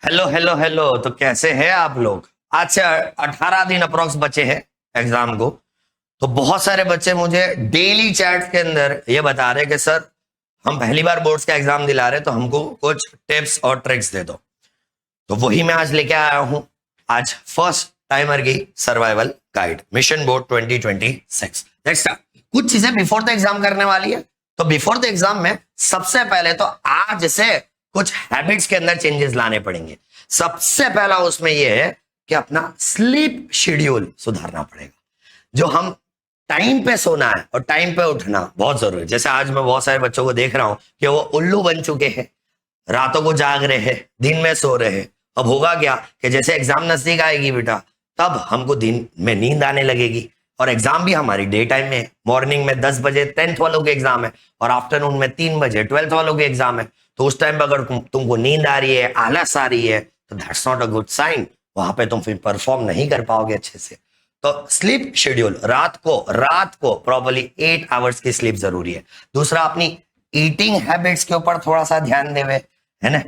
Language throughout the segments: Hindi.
Hello hello hello. तो कैसे हैं आप लोग? आज से 18 दिन अप्रोक्स बचे हैं एग्जाम को। तो बहुत सारे बच्चे मुझे डेली चैट के अंदर ये बता रहे कि सर, हम पहली बार बोर्ड्स का एग्जाम दिला रहे, तो हमको कुछ टिप्स और ट्रिक्स दे दो। तो वही मैं आज लेके आया हूं। आज फर्स्ट टाइमर की survival guide mission board 2026। Next, कुछ चीजें बिफोर द एग्जाम करने वाली है। तो बिफोर द एग्जाम में सबसे पहले तो आज से कुछ हैबिट्स के अंदर चेंजेस लाने पड़ेंगे। सबसे पहला उसमें यह है कि अपना स्लीप शेड्यूल सुधारना पड़ेगा। जो हम टाइम पे सोना है और टाइम पे उठना बहुत जरूरी है। जैसे आज मैं बहुत सारे बच्चों को देख रहा हूं कि वो उल्लू बन चुके हैं, रातों को जाग रहे हैं, दिन में सो रहे हैं। अब होगा क्या कि जैसे एग्जाम नजदीक आएगी बेटा, तब हमको दिन में नींद आने लगेगी। और एग्जाम भी हमारी डे टाइम में है। मॉर्निंग में 10 बजे 10th वालों के एग्जाम है और आफ्टरनून में 3 बजे 12th वालों के एग्जाम है। तो उस टाइम पर अगर तुमको नींद आ रही है, आलस आ रही है, तो that's not a good sign. वहां पे तुम फिर परफॉर्म नहीं कर पाओगे अच्छे से। तो स्लीप शेड्यूल, रात को प्रॉपर्ली 8 आवर्स की स्लीप जरूरी है। दूसरा, अपनी ईटिंग हैबिट्स के ऊपर थोड़ा सा ध्यान देवे, है ना।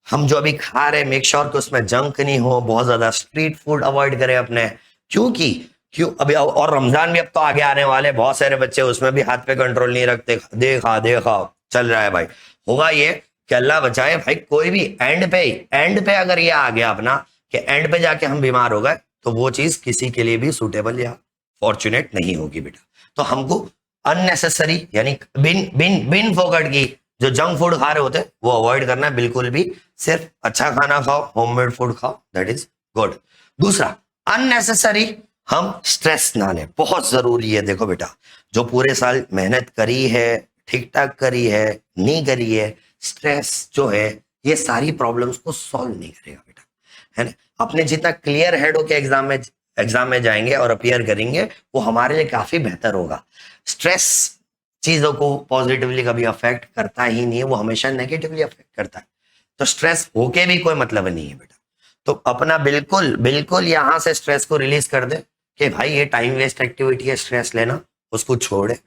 हम जो अभी खा रहे, मेक श्योर कि उसमें जंक नहीं हो। बहुत ज्यादा स्ट्रीट फूड अवॉइड करें अपने, क्यों अभी और रमजान भी अब तो आगे आने वाले। बहुत सारे बच्चे उसमें भी हाथ पे कंट्रोल नहीं रखते, देखा देखा चल रहा है भाई। होगा ये कि अल्लाह बचाए भाई, कोई भी एंड पे अगर ये आ गया अपना कि एंड पे जाके हम बीमार हो गए, तो वो चीज किसी के लिए भी सुटेबल या फॉर्चुनेट नहीं होगी बेटा। तो हमको अननेसेसरी यानी बिन बिन बिन फोकट की जो जंक फूड खा रहे होते हैं वो अवॉइड करना है बिल्कुल भी। सिर्फ अच्छा खाना खाओ, होममेड फूड खाओ, दैट इज गुड। दूसरा, अननेसेसरी हम स्ट्रेस ना लें, बहुत जरूरी है। देखो बेटा, जो पूरे साल मेहनत करी है, ठीक ठाक करी है, नहीं करी है, स्ट्रेस जो है ये सारी प्रॉब्लम्स को सॉल्व नहीं करेगा बेटा, है ना। अपने जितना क्लियर हेड होके एग्जाम में जाएंगे और अपियर करेंगे, वो हमारे लिए काफी बेहतर होगा। स्ट्रेस चीजों को पॉजिटिवली कभी अफेक्ट करता ही नहीं है, वो हमेशा नेगेटिवली अफेक्ट करता है। तो स्ट्रेस होके भी कोई मतलब नहीं है बेटा। तो अपना बिल्कुल बिल्कुल यहां से स्ट्रेस को रिलीज कर दे कि भाई ये टाइम वेस्ट एक्टिविटी है, स्ट्रेस लेना उसको छोड़े।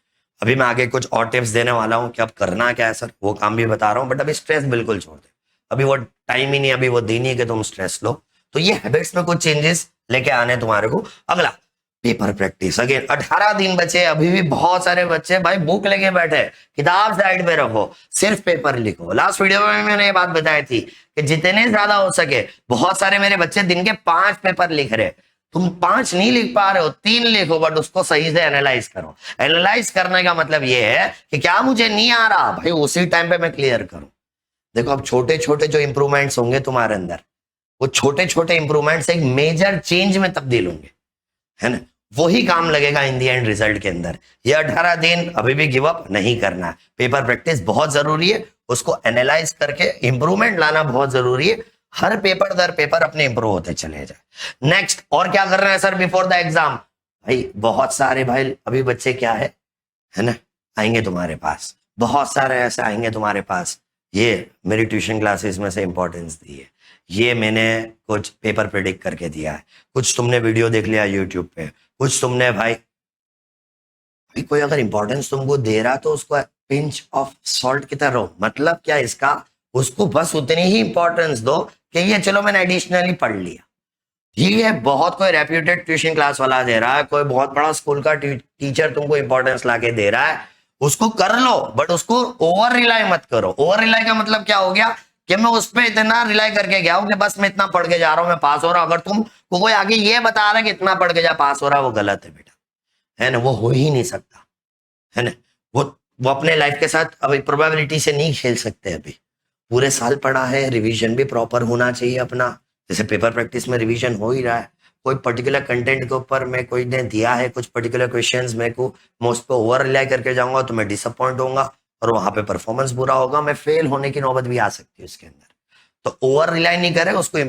अभी मैं आगे कुछ और टिप्स देने वाला हूं कि अब करना क्या है सर, वो काम भी बता रहा हूं, बट अभी स्ट्रेस बिल्कुल छोड़ दे। अभी वो टाइम ही नहीं, अभी वो दिन ही है कि तुम स्ट्रेस लो। तो ये हैबिट्स में कुछ चेंजेस लेके आने तुम्हारे को। अगला, पेपर प्रैक्टिस। अगेन 18 दिन बचे, अभी भी बहुत सारे बच्चे भाई बुक लेके बैठे, किताब साइड पे रखो, सिर्फ पेपर लिखो। लास्ट वीडियो में मैंने ये बात बताई थी कि जितने ज्यादा हो सके, बहुत सारे मेरे बच्चे दिन के 5 पेपर लिख रहे। तुम 5 नहीं लिख पा रहे हो, 3 लिखो, बट उसको सही से एनालाइज करो। एनालाइज करने का मतलब ये है कि क्या मुझे नहीं आ रहा भाई, उसी टाइम पे मैं क्लियर करूं। देखो, अब छोटे छोटे जो इंप्रूवमेंट्स होंगे तुम्हारे अंदर, वो छोटे छोटे इंप्रूवमेंट्स एक मेजर चेंज में तब्दील होंगे, है ना। वही काम लगेगा इन दी एंड रिजल्ट के अंदर। ये 18 दिन अभी भी गिव अप नहीं करना है। पेपर प्रैक्टिस बहुत जरूरी है, उसको एनालाइज करके इंप्रूवमेंट लाना बहुत जरूरी है। हर पेपर दर पेपर अपने इंप्रूव होते चले जाए। नेक्स्ट, और क्या कर रहे हैं सर बिफोर द एग्जाम? भाई बहुत सारे भाई अभी बच्चे क्या है ना, आएंगे तुम्हारे पास, बहुत सारे ऐसे आएंगे तुम्हारे पास। ये मेरी ट्यूशन क्लासेस में से इंपॉर्टेंस दी है, ये मैंने कुछ पेपर प्रिडिक्ट करके दिया है, कुछ तुमने वीडियो देख लिया यूट्यूब पे, कुछ तुमने भाई कोई अगर इंपॉर्टेंस तुमको दे रहा तो उसको पिंच ऑफ सॉल्ट की तरह, मतलब क्या इसका, उसको बस उतनी ही इंपॉर्टेंस दो कि ये चलो मैंने एडिशनली पढ़ लिया। ये बहुत कोई रेप्यूटेड ट्यूशन क्लास वाला दे रहा है, कोई बहुत बड़ा स्कूल का टीचर तुमको इंपॉर्टेंस लाके दे रहा है, उसको कर लो, बट उसको ओवर रिलाई मत करो। ओवर रिलाई का मतलब क्या हो गया कि मैं उस पर इतना रिलाई करके गया हूं कि बस मैं इतना पढ़ के जा रहा हूं, मैं पास हो रहा हूं। अगर तुम को कोई आगे ये बता रहा है कि इतना पढ़ के जा पास हो रहा है, वो गलत है बेटा, है ना। वो हो ही नहीं सकता, है ना। वो वो अपने लाइफ के साथ अभी प्रोबेबिलिटी से नहीं खेल सकते। अभी पूरे साल पढ़ा है, रिवीजन भी प्रॉपर होना चाहिए अपना। जैसे पेपर प्रैक्टिस में रिवीजन हो ही रहा है, कोई पर्टिकुलर कंटेंट के ऊपर में कोई ने दिया है कुछ पर्टिकुलर क्वेश्चंस, मेरे को मैं उस पर ओवर रिलाई करके जाऊंगा तो मैं डिसअपॉइंट होऊंगा और वहां पे परफॉर्मेंस बुरा होगा, मैं फेल होने की नौबत भी आ सकती है उसके अंदर। तो ओवर रिलाई नहीं करे, उसको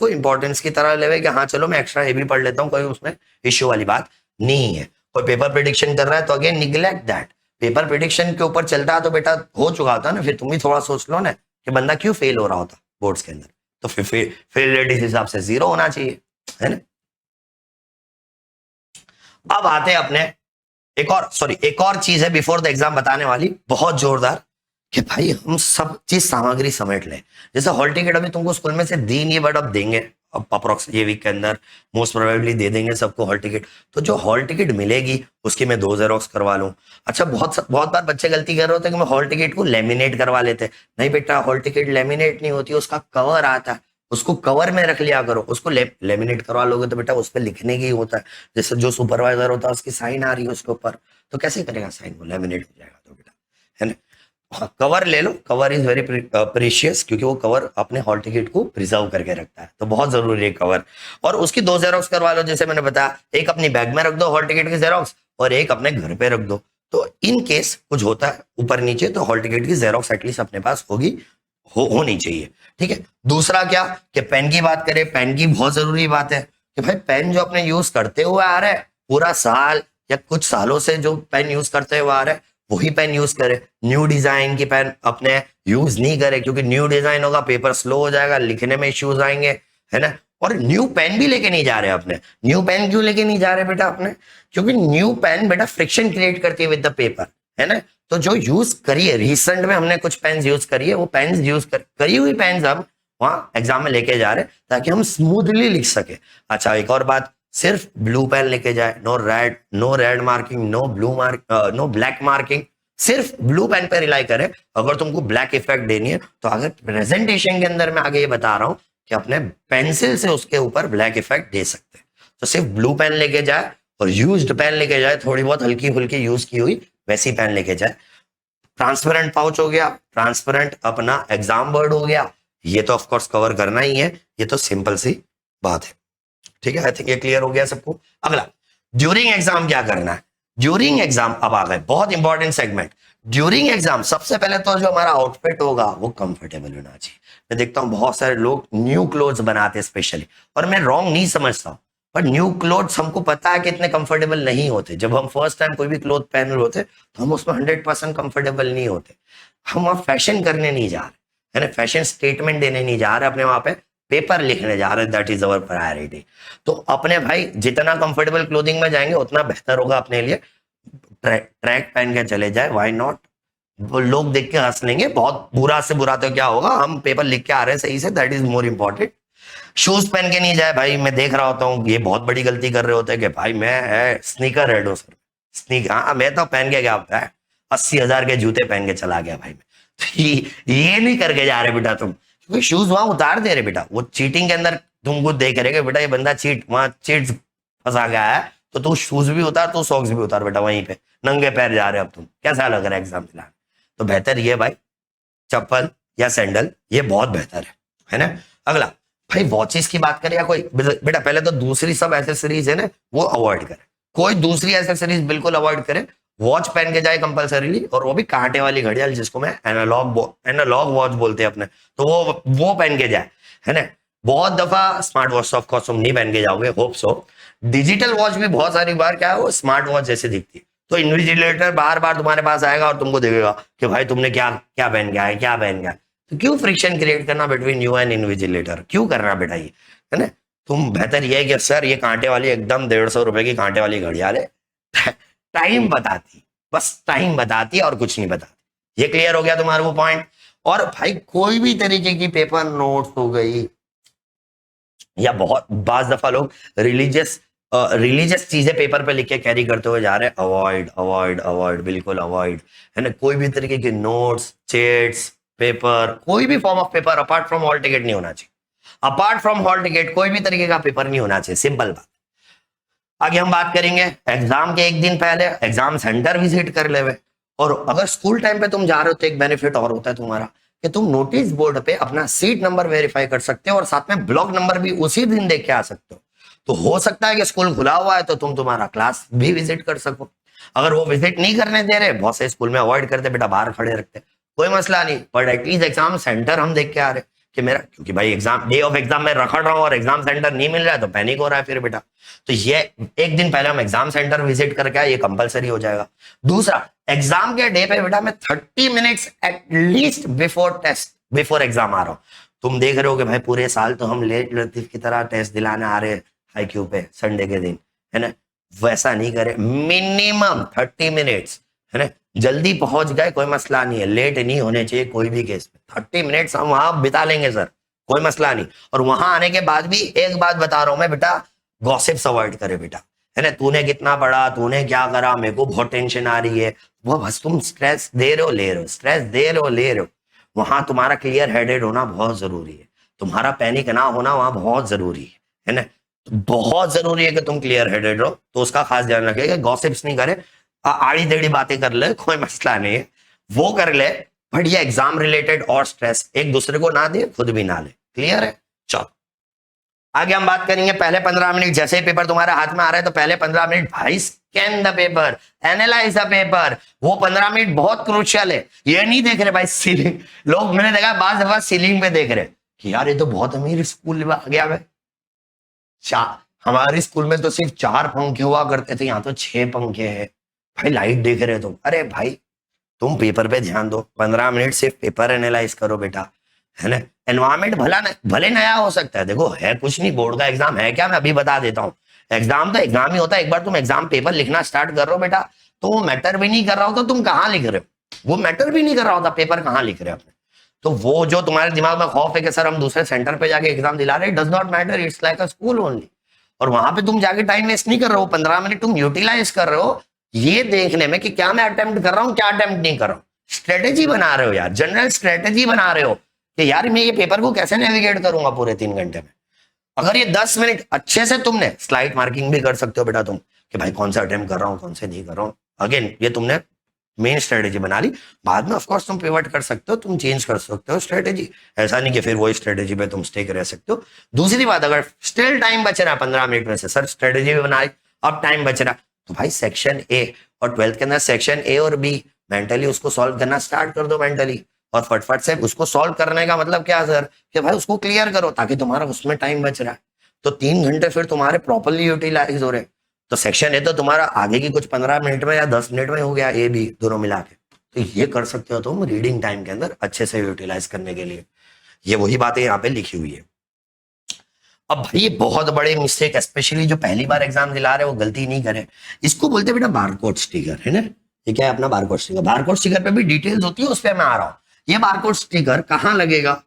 इंपॉर्टेंस की तरह लेवे कि हाँ चलो मैं एक्स्ट्रा ये भी पढ़ लेता हूँ, कोई उसमें इश्यू वाली बात नहीं है। कोई पेपर प्रिडिक्शन कर रहा है तो again neglect that. Paper prediction के ऊपर चलता है तो बेटा हो चुका होता ना, फिर तुम भी थोड़ा सोच लो ना कि बंदा क्यों फेल हो रहा होता बोर्ड्स के अंदर। तो फिर फेल रेट इस हिसाब से 0 होना चाहिए, है ना। अब आते हैं अपने एक और चीज है बिफोर द एग्जाम बताने वाली, बहुत जोरदार, कि भाई हम सब चीज सामग्री समेट लें। जैसे हॉल टिकट अभी तुमको स्कूल में से दी नहीं है, बट अब देंगे, अब अप्रोक्स ये वीक के अंदर मोस्ट प्रोबेबली दे देंगे सबको हॉल टिकट। तो जो हॉल टिकट मिलेगी उसकी मैं 2 जेरोक्स करवा लूं। अच्छा, बहुत बार बच्चे गलती कर रहे होते हैं कि मैं हॉल टिकट को लेमिनेट करवा लेते हैं। नहीं बेटा, हॉल टिकट लेमिनेट नहीं होती, उसका कवर आता है, उसको कवर में रख लिया करो। उसको लेमिनेट करवा लोगे तो बेटा उस पर लिखने की होता है, जैसे जो सुपरवाइजर होता है उसकी साइन आ रही है उसके ऊपर, तो कैसे करेगा साइन? वो लेमिनेट हो जाएगा तो बेटा, है ना। हाँ, कवर ले लो, कवर इज वेरी प्रीशियस, क्योंकि वो कवर अपने हॉल टिकट को प्रिजर्व करके रखता है, तो बहुत जरूरी है कवर। और उसकी 2 जेरोक्स करवा लो, जैसे मैंने बताया, एक अपनी बैग में रख दो हॉल टिकट की जेरोक्स, और एक अपने घर पे रख दो। तो इन केस कुछ होता है ऊपर नीचे, तो हॉल टिकट की जेरोक्स एटलीस्ट अपने पास होनी चाहिए। ठीक है। दूसरा क्या, कि पेन की बात करें, पेन की बहुत जरूरी बात है कि भाई पेन जो अपने यूज करते हुए आ रहा है पूरा साल या कुछ सालों से, जो पेन यूज करते हुए आ रहा है वही पेन यूज करे। न्यू डिजाइन की पेन अपने यूज नहीं करे, क्योंकि न्यू डिजाइन होगा पेपर स्लो हो जाएगा, लिखने में इश्यूज आएंगे, है ना। और न्यू पेन भी लेके नहीं जा रहे अपने। न्यू पेन क्यों लेके नहीं जा रहे बेटा अपने? क्योंकि न्यू पेन बेटा फ्रिक्शन क्रिएट करती है विद द पेपर, है ना। तो जो यूज करिए, रिसेंट में हमने कुछ पेन यूज करी है, वो पेन यूज करी हुई पेन हम वहां एग्जाम में लेके जा रहे ताकि हम स्मूथली लिख सके। अच्छा, एक और बात, सिर्फ ब्लू पेन लेके जाए, no red marking, no black marking, सिर्फ ब्लू पेन पे रिलाई करें। अगर तुमको ब्लैक इफेक्ट देनी है तो अगर प्रेजेंटेशन के अंदर मैं आगे ये बता रहा हूं कि अपने पेंसिल से उसके ऊपर ब्लैक इफेक्ट दे सकते हैं, तो सिर्फ ब्लू पेन लेके जाए और यूज्ड पेन लेके जाए, थोड़ी बहुत हल्की फुल्की यूज की हुई वैसी पेन लेके जाए। ट्रांसपेरेंट पाउच हो गया, ट्रांसपेरेंट अपना एग्जाम बोर्ड हो गया, ये तो ऑफकोर्स कवर करना ही है, ये तो सिंपल सी बात है। ठीक है, आई थिंक ये क्लियर हो गया सबको। अगला, ड्यूरिंग एग्जाम क्या करना है? ड्यूरिंग एग्जाम अब आ गए बहुत इंपॉर्टेंट सेगमेंट। ड्यूरिंग एग्जाम सबसे पहले तो जो हमारा आउटफिट होगा वो कंफर्टेबल होना चाहिए। मैं देखता हूं बहुत सारे लोग न्यू क्लोथ्स बनाते हैं स्पेशली, और मैं रॉन्ग नहीं समझता हूं, पर न्यू क्लोथ्स हमको पता है कि इतने कंफर्टेबल नहीं होते। जब हम फर्स्ट टाइम कोई भी क्लोथ पहन रहे होते तो हम उसमें 100% कंफर्टेबल नहीं होते। हम वहां फैशन करने नहीं जा रहे, है ना, फैशन स्टेटमेंट देने नहीं जा रहे, अपने वहां पे पेपर लिखने जा रहे हैं। That is our priority. तो अपने भाई जितना कंफर्टेबल क्लोथिंग में जाएंगे उतना बेहतर होगा अपने लिए। ट्रैक पहन के चले जाए, व्हाई नॉट। वो लोग देख के हंस लेंगे, बहुत बुरा से बुरा तो क्या होगा, हम पेपर लिख के आ रहे हैं सही से, that is more important. Shoes पहन के नहीं जाए भाई, मैं देख रहा होता हूँ ये बहुत बड़ी गलती कर रहे होते हैं कि भाई मैं स्नीकर रेड हूँ सर, स्नीकर, हाँ मैं तो पहन के क्या होता है 80,000 के जूते पहन के चला गया भाई मैं। तो ये नहीं करके जा रहे बेटा तुम, क्योंकि शूज वहां उतार दे रहे बेटा, वो चीटिंग के अंदर तुमको देख रहे बेटा ये बंदा वहां चीट फंसा गया है, तो तू शूज भी उतार, तू सॉक्स भी उतार बेटा, वहीं पे नंगे पैर जा रहे हो अब तुम, कैसा लग रहा है एग्जाम दिलाने? तो बेहतर ये भाई चप्पल या सैंडल, ये बहुत बेहतर है ना। अगला भाई, वॉचेस की बात करें या कोई बेटा, पहले तो दूसरी सब एसेसरीज है ना वो अवॉइड करें, कोई दूसरी एसेसरीज बिल्कुल अवॉइड करें। वॉच पहन के जाए कंपलसरीली, और वो भी कांटे वाली घड़ियाल, जिसको मैं एनालॉग वॉच बोलते हैं अपने, तो वो पहन के जाए, है ना। बहुत दफा स्मार्ट वॉच ऑफ कोर्स तुम नहीं पहन के जाओगे, होप सो। डिजिटल वॉच भी बहुत सारी बार क्या है वो स्मार्ट वॉच जैसे दिखती है, तो इन्विजिलेटर बार बार तुम्हारे पास आएगा और तुमको देखेगा कि भाई तुमने क्या क्या पहन गया है, क्या पहन गया। तो क्यों फ्रिक्शन क्रिएट करना बिटवीन यू एंड इन्विजिलेटर, क्यों करना बेटा ये, है ना। तुम बेहतर ये है कि सर ये कांटे वाली एकदम 150 रुपए की कांटे वाली घड़ियाल है, टाइम बताती, बस टाइम बताती और कुछ नहीं बताती। ये क्लियर हो गया तुम्हारा वो पॉइंट। और भाई कोई भी तरीके की पेपर नोट्स हो गई, या बहुत बाज दफा लोग रिलीजियस चीजें पेपर पे लिख के कैरी करते हुए जा रहे हैं, अवॉइड अवॉइड अवॉइड, बिल्कुल अवॉइड, है ना। कोई भी तरीके के नोट्स, चेट्स, पेपर, कोई भी form of paper apart from hall ticket नहीं होना चाहिए। अपार्ट फ्रॉम हॉल टिकट कोई भी तरीके का पेपर नहीं होना चाहिए, सिंपल बात। आगे हम बात करेंगे एग्जाम के एक दिन पहले एग्जाम सेंटर विजिट कर लेवे। और अगर स्कूल टाइम पे तुम जा रहे हो तो एक बेनिफिट और होता है तुम्हारा, कि तुम नोटिस बोर्ड पे अपना सीट नंबर वेरीफाई कर सकते हो, और साथ में ब्लॉक नंबर भी उसी दिन देख के आ सकते हो। तो हो सकता है कि स्कूल खुला हुआ है तो तुम तुम्हारा क्लास भी विजिट कर सको। अगर वो विजिट नहीं करने दे रहे, बहुत से स्कूल में अवॉइड करते बेटा, बाहर खड़े रखते, कोई मसला नहीं, बट एटलीस्ट एग्जाम सेंटर हम देख के आ रहे कि मेरा, क्योंकि भाई एग्जाम डे ऑफ एग्जाम में रखड़ रहा हूं और एग्जाम सेंटर नहीं मिल रहा है तो पैनिक हो रहा है फिर बेटा। तो ये एक दिन पहले हम एग्जाम सेंटर विजिट करके आए, ये कंपलसरी हो जाएगा। दूसरा, एग्जाम के डे पे बेटा मैं 30 मिनट्स एटलीस्ट बिफोर एग्जाम आ रहा हूं। तुम देख रहे हो कि भाई पूरे साल तो हम लेट लतीफ की तरह टेस्ट दिलाने आ रहे हैं हाईक्यू पे संडे के दिन, है ना। वैसा नहीं करे, मिनिमम 30 मिनट्स, है ना, जल्दी पहुंच गए कोई मसला नहीं है, लेट नहीं होने चाहिए कोई भी केस में। 30 मिनट्स हम वहां बिता लेंगे सर, कोई मसला नहीं। और वहां आने के बाद भी एक बात बता रहा हूं मैं बेटा, गॉसिप्स अवॉइड करे बेटा, है ना, तूने कितना पढ़ा, तूने क्या करा, मेरे को बहुत टेंशन आ रही है, वो बस तुम स्ट्रेस दे रहे हो, ले रहे हो, स्ट्रेस दे रहे हो, ले रहे हो। वहां तुम्हारा क्लियर हेडेड होना बहुत जरूरी है, तुम्हारा पैनिक ना होना वहां बहुत जरूरी है ना, तो बहुत जरूरी है कि तुम क्लियर हेडेड रहो। तो उसका खास ध्यान रखिएगा, गॉसिप्स नहीं करे, आड़ी टेढ़ी बातें कर ले, कोई मसला नहीं है, वो कर ले, बट ये एग्जाम रिलेटेड और स्ट्रेस एक दूसरे को ना दे, खुद भी ना ले। क्लियर है? चलो आगे हम बात करेंगे। पहले 15 मिनट जैसे ही पेपर तुम्हारे हाथ में आ रहा है तो पहले 15 मिनट भाई scan the paper, analyse the paper. वो 15 मिनट बहुत क्रूशियल है। ये नहीं देख रहे भाई सीलिंग, लोग मैंने देखा बात दफा सीलिंग पे देख रहे कि यार ये तो बहुत अमीर स्कूल आ गया है, हमारे स्कूल में तो सिर्फ 4 पंखे हुआ करते थे, यहाँ तो 6 पंखे हैं। भाई लाइट देख रहे हो तुम, अरे भाई तुम पेपर पे ध्यान दो, 15 मिनट सिर्फ पेपर एनालाइज करो बेटा, है ना। एनवायरमेंट भले नया हो सकता है, देखो है कुछ नहीं, बोर्ड का एग्जाम है क्या, मैं अभी बता देता हूँ। एग्जाम तो एग्जाम ही होता है, एक बार तुम एग्जाम पेपर लिखना स्टार्ट कर रहे हो बेटा, तो वो मैटर भी नहीं कर रहा होता तुम कहाँ लिख रहे हो, वो मैटर भी नहीं कर रहा होता पेपर कहाँ लिख रहे हो अपने। तो वो जो तुम्हारे दिमाग में खौफ है कि सर हम दूसरे सेंटर पे जाके एग्जाम दिला रहे, does not matter, it's like a school only. और वहां पे तुम जाके टाइम वेस्ट नहीं कर रहे हो, 15 मिनट तुम यूटिलाइज कर रहे हो ये देखने में कि क्या मैं अटेम्प्ट कर रहा हूँ, क्या अटेम्प्ट नहीं कर रहा हूँ। स्ट्रेटेजी बना रहे हो यार, जनरल स्ट्रेटेजी बना रहे हो कि यार मैं ये पेपर को कैसे नेविगेट करूंगा पूरे 3 घंटे में। अगर ये 10 मिनट अच्छे से तुमने स्लाइड मार्किंग भी कर सकते हो बेटा तुम, कि भाई कौन सा अटेम्प्ट कर रहा हूँ, कौन से नहीं कर रहा हूँ। अगेन ये तुमने मेन स्ट्रेटेजी बना ली, बाद में ऑफकोर्स तुम पिवट कर सकते हो, तुम चेंज कर सकते हो स्ट्रेटेजी, ऐसा नहीं कि फिर वही स्ट्रेटेजी पे तुम स्टिक रह सकते हो। दूसरी बात, अगर स्टिल टाइम बच रहा है 15 मिनट में से, सर स्ट्रेटेजी भी बनाई, अब टाइम बच रहा, तो भाई सेक्शन ए और 12th के अंदर सेक्शन ए और बी मेंटली उसको सॉल्व करना स्टार्ट कर दो मेंटली, और फटफट से उसको सॉल्व करने का मतलब क्या सर, कि भाई उसको क्लियर करो ताकि तुम्हारा उसमें टाइम बच रहा है। तो 3 घंटे फिर तुम्हारे प्रॉपरली यूटिलाइज हो रहे। तो सेक्शन ए तो तुम्हारा आगे की कुछ 15 मिनट में या 10 मिनट में हो गया, ए बी दोनों मिला के। तो ये कर सकते हो तुम रीडिंग टाइम के अंदर अच्छे से यूटिलाइज करने के लिए। ये वही बातें यहाँ पे लिखी हुई है। अब भाई बहुत बड़े मिस्टेक, स्पेशली जो पहली बार एग्जाम दिला रहे वो गलती नहीं करे, इसको बोलते बेटा बारकोड स्टिकर, है ना। ये क्या है अपना बारकोड स्टिकर, बारकोड स्टिकर पे भी डिटेल्स होती है, उस पर मैं आ रहा हूं। ये बारकोड स्टिकर कहां लगेगा,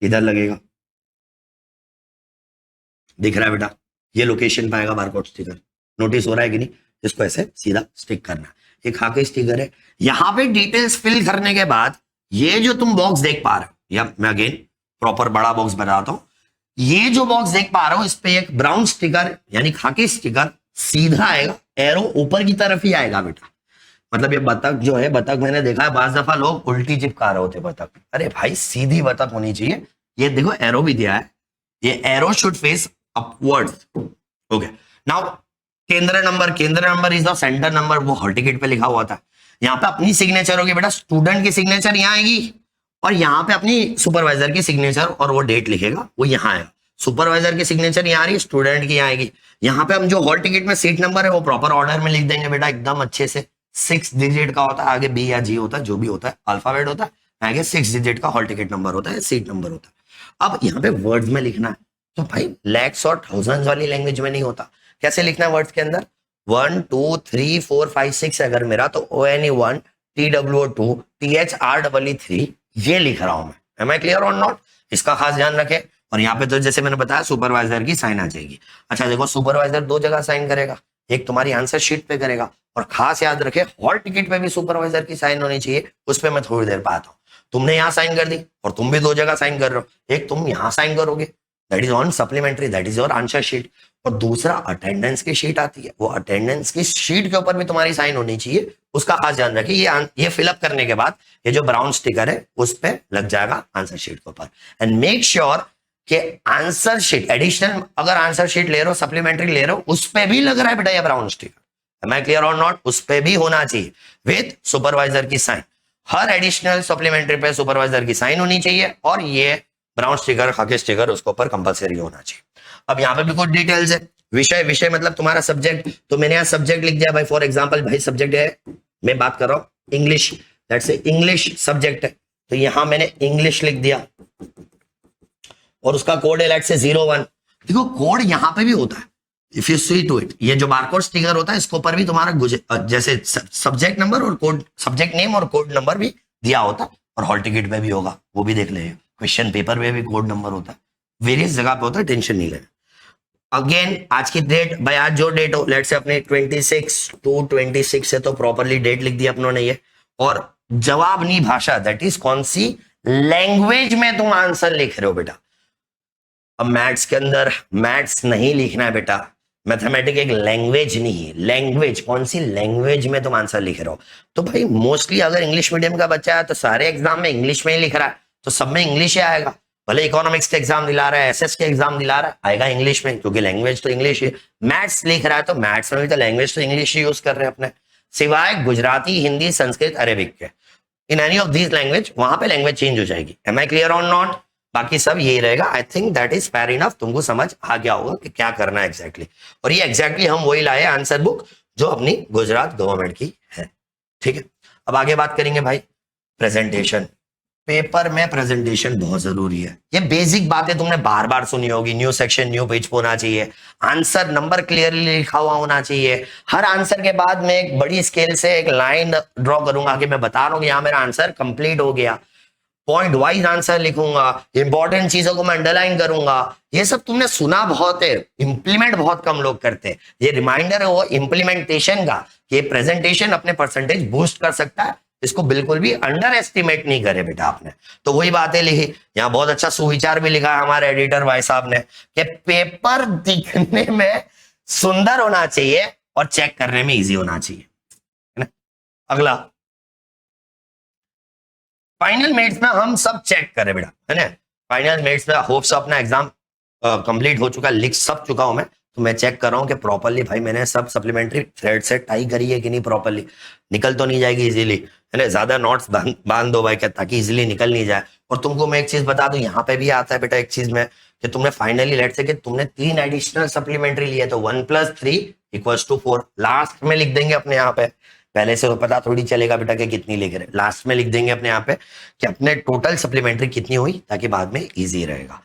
इधर लगेगा, दिख रहा है बेटा, ये लोकेशन पाएगा बारकोड स्टिकर, नोटिस हो रहा है कि नहीं। इसको ऐसे सीधा स्टिक करना, ये खाके स्टिकर है। यहां पे डिटेल्स फिल करने के बाद ये जो तुम बॉक्स देख पा रहे हो, या मैं अगेन प्रॉपर बड़ा बॉक्स बनाता हूं, ये जो बॉक्स देख पा रहे हो इस पे एक ब्राउन स्टिकर यानी खाकी स्टिकर सीधा आएगा, एरो ऊपर की तरफ ही आएगा बेटा। मतलब ये बतख जो है, बतख मैंने देखा है बाज दफा लोग उल्टी चिपका रहे होते बतख, अरे भाई सीधी बतख होनी चाहिए। ये देखो एरो भी दिया है, ये arrow should face upwards. Okay, now केंद्र number is the centre number, वो हॉल टिकट पे लिखा हुआ था। यहाँ पे अपनी सिग्नेचर होगी बेटा, स्टूडेंट की सिग्नेचर यहाँ आएगी, और यहाँ पे अपनी सुपरवाइजर की सिग्नेचर और वो डेट लिखेगा वो यहाँ आएगा। सुपरवाइजर की सिग्नेचर यहाँ आ रही है, स्टूडेंट की यहाँ आएगी। यहाँ पे हम जो हॉल टिकट में सीट नंबर है वो प्रॉपर ऑर्डर में लिख देंगे बेटा, एकदम अच्छे से। 6 डिजिट का होता है, आगे बी या जी होता है, जो भी होता है अल्फाबेट होता है, आगे 6 डिजिट का हॉल टिकट नंबर होता है, सीट नंबर होता है। अब यहाँ पे वर्ड्स में लिखना है, तो भाई लैक्स और थाउजेंड्स वाली लैंग्वेज में नहीं होता। कैसे लिखना है वर्ड्स के अंदर, 1 2 3 4 5 6 अगर मेरा, तो ONE1 TWO2 THREE ये लिख रहा हूं मैं। एम आई क्लियर और नॉट, इसका खास ध्यान रखें। और यहाँ पे तो जैसे मैंने बताया सुपरवाइजर की साइन आ जाएगी। अच्छा देखो, सुपरवाइजर 2 जगह साइन करेगा, एक तुम्हारी आंसर शीट पे करेगा, और खास याद रखे हॉल टिकट पे भी सुपरवाइजर की साइन होनी चाहिए, उस पर मैं थोड़ी देर बाद आता हूँ। तुमने यहाँ साइन कर दी और तुम भी 2 जगह साइन कर रहे हो, एक तुम यहाँ साइन करोगे, that is on supplementary, that is your answer sheet, और दूसरा अटेंडेंस की शीट आती है, वो अटेंडेंस की शीट के ऊपर भी तुम्हारी साइन होनी चाहिए, उसका खास ध्यान रखिए। ये फिलअप करने के बाद ये जो ब्राउन स्टिकर है उस पे लग जाएगा आंसर शीट के ऊपर। एंड मेक श्योर कि आंसर शीट एडिशनल, अगर आंसर शीट ले रहे हो, सप्लीमेंट्री ले रहे हो, उस पे भी लग रहा है बेटा ये brown sticker. Am I clear और नॉट, उस पे भी होना चाहिए विद सुपरवाइजर की साइन। हर एडिशनल सप्लीमेंट्री पे सुपरवाइजर की साइन होनी चाहिए, और ये ब्राउन स्टिकर खाकी स्टिकर उसके ऊपर कंपलसरी होना चाहिए। अब यहाँ पे भी कुछ डिटेल्स है। विषय मतलब तुम्हारा सब्जेक्ट, तो मैंने यहाँ सब्जेक्ट लिख दिया भाई, फॉर एग्जांपल भाई सब्जेक्ट है, मैं बात कर रहा हूँ इंग्लिश, दैट्स इंग्लिश सब्जेक्ट है, तो यहां मैंने इंग्लिश लिख दिया, और उसका कोड है लेट्स से 01। देखो कोड यहां पे भी होता है, if you see to it, ये जो बारकोड स्टिकर होता है इसके ऊपर भी तुम्हारा जैसे सब्जेक्ट नंबर और कोड, सब्जेक्ट नेम और कोड नंबर भी दिया होता, और हॉल टिकट पे भी होगा, वो भी देख ले। क्वेश्चन पेपर में भी कोड नंबर होता है, वेरियस जगह पे होता है, टेंशन नहीं लेना। अगेन आज की डेट भाई, आज जो डेट हो, लेट्स से अपने 26/2/26 है तो प्रॉपरली डेट लिख दी अपनों ने ये, और जवाबनी भाषा, दैट इज कौन सी लैंग्वेज में तुम आंसर लिख रहे हो बेटा। अब मैथ्स के अंदर मैथ्स नहीं लिखना है बेटा, मैथमेटिक्स एक लैंग्वेज नहीं है, लैंग्वेज कौन सी लैंग्वेज में तुम आंसर लिख रहे हो। तो भाई मोस्टली अगर इंग्लिश मीडियम का बच्चा है तो सारे एग्जाम में इंग्लिश में ही लिख रहा है, तो सब में इंग्लिश ही आएगा। भले इकोनॉमिक्स के एग्जाम दिला रहा है, एसएस के एग्जाम दिला रहा है, आएगा इंग्लिश में, क्योंकि लैंग्वेज तो इंग्लिश है। मैथ्स लिख रहा है तो मैथ्स में भी तो लैंग्वेज तो इंग्लिश ही यूज कर रहे हैं अपने, सिवाय गुजराती, हिंदी, संस्कृत, अरेबिक के। In any of these language वहां पे लैंग्वेज चेंज हो जाएगी। एम आई क्लियर और नॉट? बाकी सब यही रहेगा। I think that is fair enough, तुमको समझ आ गया होगा कि क्या करना है एग्जैक्टली। और ये एग्जैक्टली हम वही लाए आंसर बुक जो अपनी गुजरात गवर्नमेंट की है। ठीक है, अब आगे बात करेंगे भाई प्रेजेंटेशन। पेपर में प्रेजेंटेशन बहुत जरूरी है। ये बेसिक बातें तुमने बार बार सुनी होगी, न्यू सेक्शन न्यू पेज पे होना चाहिए, आंसर नंबर क्लियरली लिखा हुआ होना चाहिए। हर आंसर के बाद में एक बड़ी स्केल से एक लाइन ड्रॉ करूंगा कि मैं बता रहा हूं कि यहां मेरा आंसर कंप्लीट हो गया। पॉइंट वाइज आंसर लिखूंगा, इंपॉर्टेंट चीजों को मैं अंडरलाइन करूंगा। ये सब तुमने सुना बहुत है, इंप्लीमेंट बहुत कम लोग करते हैं। ये रिमाइंडर है वो इंप्लीमेंटेशन का, ये प्रेजेंटेशन अपने परसेंटेज बूस्ट कर सकता है, इसको बिल्कुल भी अंडर एस्टिमेट नहीं करे बेटा आपने। तो वही बातें लिखी, यहाँ बहुत अच्छा सुविचार भी लिखा है हमारे एडिटर भाई साहब ने कि पेपर दिखने में सुंदर होना चाहिए और चेक करने में इजी होना चाहिए, है ना। अगला फाइनल मिनट्स में हम सब चेक करें बेटा, है ना। फाइनल मिनट्स में होप से अपना एग्जाम कंप्लीट हो चुका, लिख सब चुका हूं मैं, तो मैं चेक कर रहा हूं कि प्रॉपरली भाई मैंने सब सप्लीमेंट्री थ्रेड से टाई करी है कि नहीं, प्रॉपरली निकल तो नहीं जाएगी इजीली, है ना। ज्यादा नोट्स बांध दो भाई क्या, ताकि इजीली निकल नहीं जाए। और तुमको मैं एक चीज बता दूं, यहाँ पे भी आता है बेटा एक चीज में कि तुमने फाइनली लेट से कि तुमने 3 एडिशनल सप्लीमेंट्री लिए, तो 1 + 3 = 4 लास्ट में लिख देंगे अपने यहाँ पे। पहले से तो पता थोड़ी चलेगा बेटा कि कितनी लिख रहे, लास्ट में लिख देंगे अपने यहाँ पे कि अपने टोटल सप्लीमेंट्री कितनी हुई, ताकि बाद में इजी रहेगा।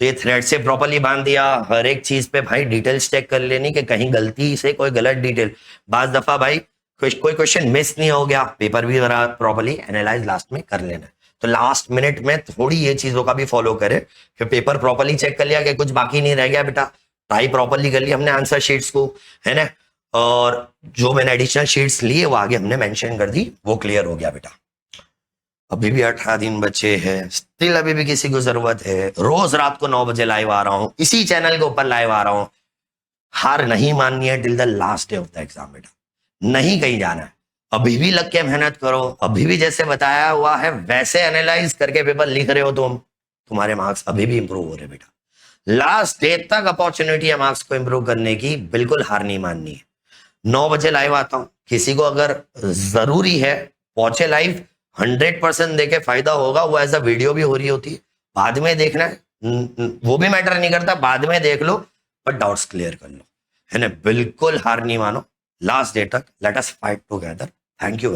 तो ये थ्रेड से प्रॉपरली बांध दिया। हर एक चीज पे भाई डिटेल्स चेक कर लेनी कि कहीं गलती से कोई गलत डिटेल, बाज दफा भाई कोई क्वेश्चन मिस नहीं हो गया, पेपर भी प्रॉपरली एनालाइज लास्ट में कर लेना। तो लास्ट मिनट में थोड़ी ये चीजों का भी फॉलो करे कि पेपर प्रॉपरली चेक कर लिया कि कुछ बाकी नहीं रह गया बेटा, टाई प्रॉपरली कर लिया हमने आंसर शीट्स को, है ना। और जो मैंने एडिशनल शीट्स लिए वो आगे हमने मेंशन कर दी, वो क्लियर हो गया बेटा। अभी भी 18 दिन बचे हैं, स्टिल अभी भी किसी को जरूरत है। रोज रात को 9 बजे लाइव आ रहा हूं, इसी चैनल के ऊपर लाइव आ रहा हूं। हार नहीं माननी है till the last day of the exam बेटा, नहीं कहीं जाना है। अभी भी लग के मेहनत करो, अभी भी जैसे बताया हुआ है वैसे एनालाइज करके पेपर लिख रहे हो तुम, तुम्हारे मार्क्स अभी भी इंप्रूव हो रहे बेटा। लास्ट डे तक अपॉर्चुनिटी है मार्क्स को इंप्रूव करने की, बिल्कुल हार नहीं माननी है। 9 बजे लाइव आता हूं, किसी को अगर जरूरी है पहुंचे लाइव, 100% देके फायदा होगा। वो एज अ वीडियो भी हो रही होती है, बाद में देखना है वो भी मैटर नहीं करता, बाद में देख लो, बट डाउट्स क्लियर कर लो, है ना। बिल्कुल हार नहीं मानो, लास्ट डे तक let us fight together. Thank you.